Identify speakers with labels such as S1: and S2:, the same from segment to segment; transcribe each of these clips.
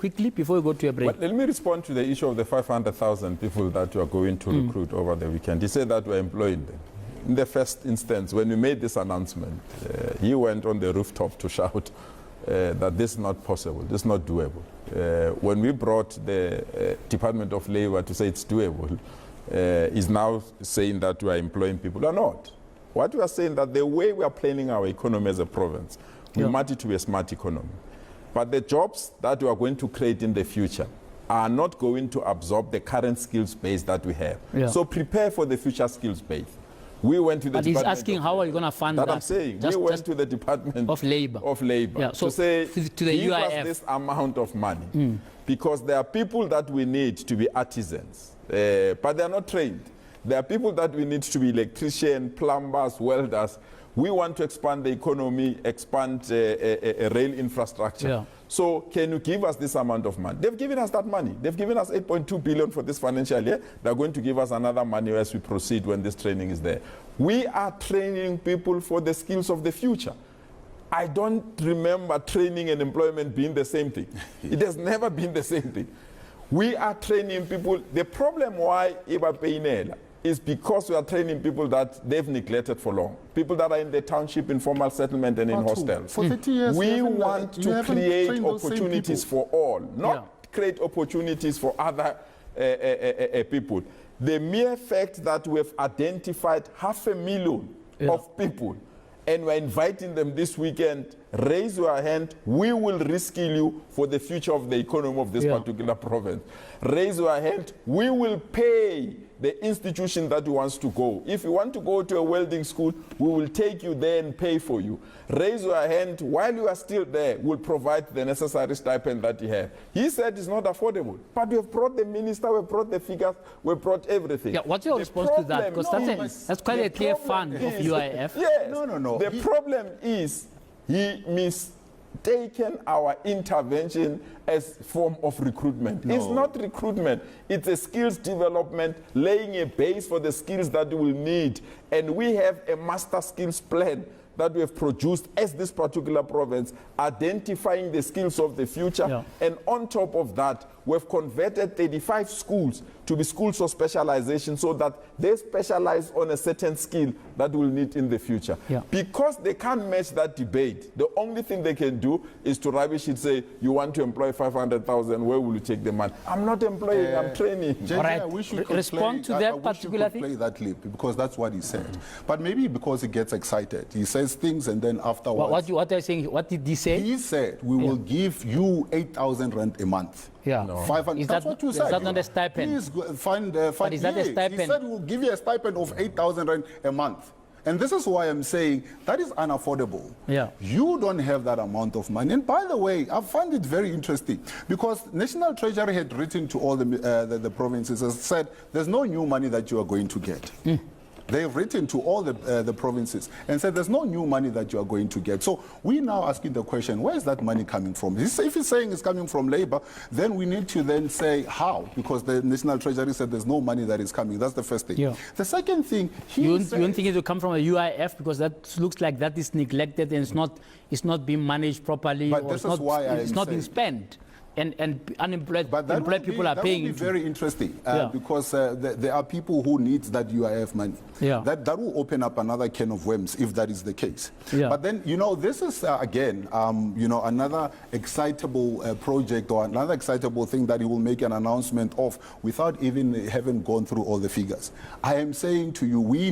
S1: quickly before we go to a break.
S2: Well, let me respond to the issue of the 500,000 people that you are going to recruit over the weekend. He said that we're employing them. In the first instance, when we made this announcement, he went on the rooftop to shout that this is not possible, this is not doable. When we brought the Department of Labor to say it's doable, is now saying that we are employing people. We are not. What we are saying that the way we are planning our economy as a province, we want it to be a smart economy. But the jobs that we are going to create in the future are not going to absorb the current skills base that we have. So prepare for the future skills base. We went to the
S1: But he's asking how are you going to fund that?
S2: I'm saying we went to the Department
S1: of Labor,
S2: to say,
S1: to the
S2: give
S1: UIF.
S2: us this amount of money. Because there are people that we need to be artisans, but they are not trained. There are people that we need to be electricians, plumbers, welders. We want to expand the economy, expand rail infrastructure. So can you give us this amount of money? They've given us that money. They've given us 8.2 billion for this financial year. They're going to give us another money as we proceed when this training is there. We are training people for the skills of the future. I don't remember training and employment being the same thing. It has never been the same thing. We are training people. The problem why Iba Peinela is because we are training people that they've neglected for long. People that are in the township, informal settlement, and in hostels.
S3: For 30 years,
S2: we want to create opportunities for all, not create opportunities for other people. The mere fact that we've identified 500,000 of people and we're inviting them this weekend, raise your hand, we will rescue you for the future of the economy of this particular province. Raise your hand, we will pay the institution that wants to go. If you want to go to a welding school, we will take you there and pay for you. Raise your hand, while you are still there, we'll provide the necessary stipend that you have. He said it's not affordable, but we've brought the minister, we've brought the figures, we've brought everything.
S1: What's your response to that? Because that's quite a clear fund of UIF.
S2: Yes.
S3: No.
S2: The problem is he mistaken our intervention as form of recruitment. It's not recruitment. It's a skills development, laying a base for the skills that we will need. And we have a master skills plan that we have produced as this particular province, identifying the skills of the future. And on top of that, we've converted 35 schools to be schools of specialization so that they specialize on a certain skill that we'll need in the future. Because they can't match that debate, the only thing they can do is to rubbish it, say, you want to employ 500,000, where will you take the money? I'm not employing, I'm training.
S3: All right, we should
S1: respond to that particular thing.
S3: Play that clip because that's what he said. But maybe because he gets excited, he says things and then afterwards.
S1: What are you saying? What did he say?
S3: He said, we will give you 8,000 rand a month.
S1: No.
S3: 500. That's what you said.
S1: Is that not a stipend?
S3: Please find
S1: but is that a stipend?
S3: He said we'll give you a stipend of 8,000 rand a month. And this is why I'm saying that is unaffordable. You don't have that amount of money. And by the way, I find it very interesting because National Treasury had written to all the provinces and said there's no new money that you are going to get. They've written to all the provinces and said there's no new money that you are going to get. So we're now asking the question, where is that money coming from? If he's saying it's coming from labor, then we need to then say how, because the National Treasury said there's no money that is coming. That's the first thing. The second thing,
S1: you don't think it will come from a UIF because that looks like that is neglected and it's not being managed properly,
S3: but
S1: or
S3: this is why
S1: it's not being spent. And unemployed people are paying.
S3: That would be very interesting because there are people who need that UIF money. That will open up another can of worms if that is the case. But then, this is, again, another excitable project or another excitable thing that he will make an announcement of without even having gone through all the figures. I am saying to you, we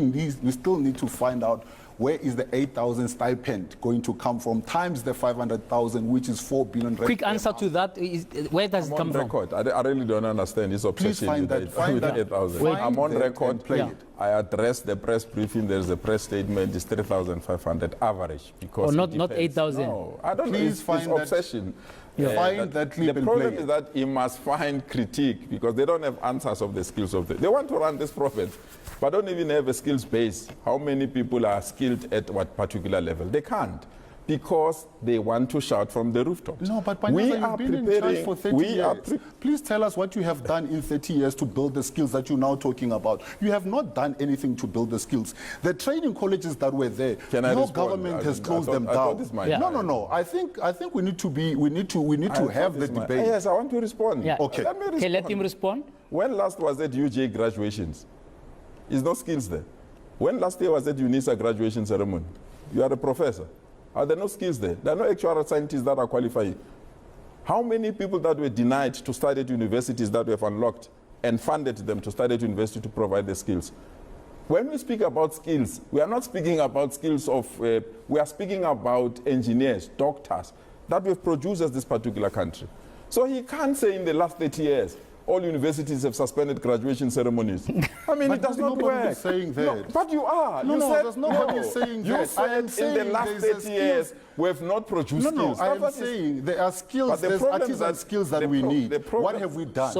S3: still need to find out where is the 8,000 stipend going to come from times the 500,000, which is 4 billion.
S1: Quick answer to that is, where does it come from?
S2: I really don't understand his obsession with 8,000. I'm on record. I addressed the press briefing. There's a press statement. It's 3,500 average. Because
S1: not 8,000.
S2: No, I don't know. It's his obsession.
S3: Find that clip.
S2: The problem is that he must find critique because they don't have answers of the skills of they want to run this province, but don't even have a skills base. How many people are skilled at what particular level? They can't. because they want to shout from the rooftops.
S3: No, but Panyaza, you've been in charge for 30 years. Please tell us what you have done in 30 years to build the skills that you're now talking about. You have not done anything to build the skills. The training colleges that were there, your government has closed them down. No. I think we need to have the debate.
S2: Yes, I want to respond.
S1: Yeah.
S3: Okay.
S2: Let me respond.
S1: Okay, let him respond.
S2: When last was at UJ graduations? Is no skills there? When last year was at UNISA graduation ceremony? You are a professor. Are there no skills there? There are no actual scientists that are qualified. How many people that were denied to study at universities that we have unlocked and funded them to study at university to provide the skills? When we speak about skills, we are not speaking about skills of, we are speaking about engineers, doctors, that we've produced as this particular country. So he can't say in the last 30 years, all universities have suspended graduation ceremonies. I mean, it does not work.
S3: Saying that.
S2: No, but you are.
S3: No,
S2: you
S3: no,
S2: said,
S3: there's nobody saying
S2: you
S3: that.
S2: said in the last 30 years, we have not produced skills.
S3: I am saying there are skills, there's artisan skills that we need. What have we done?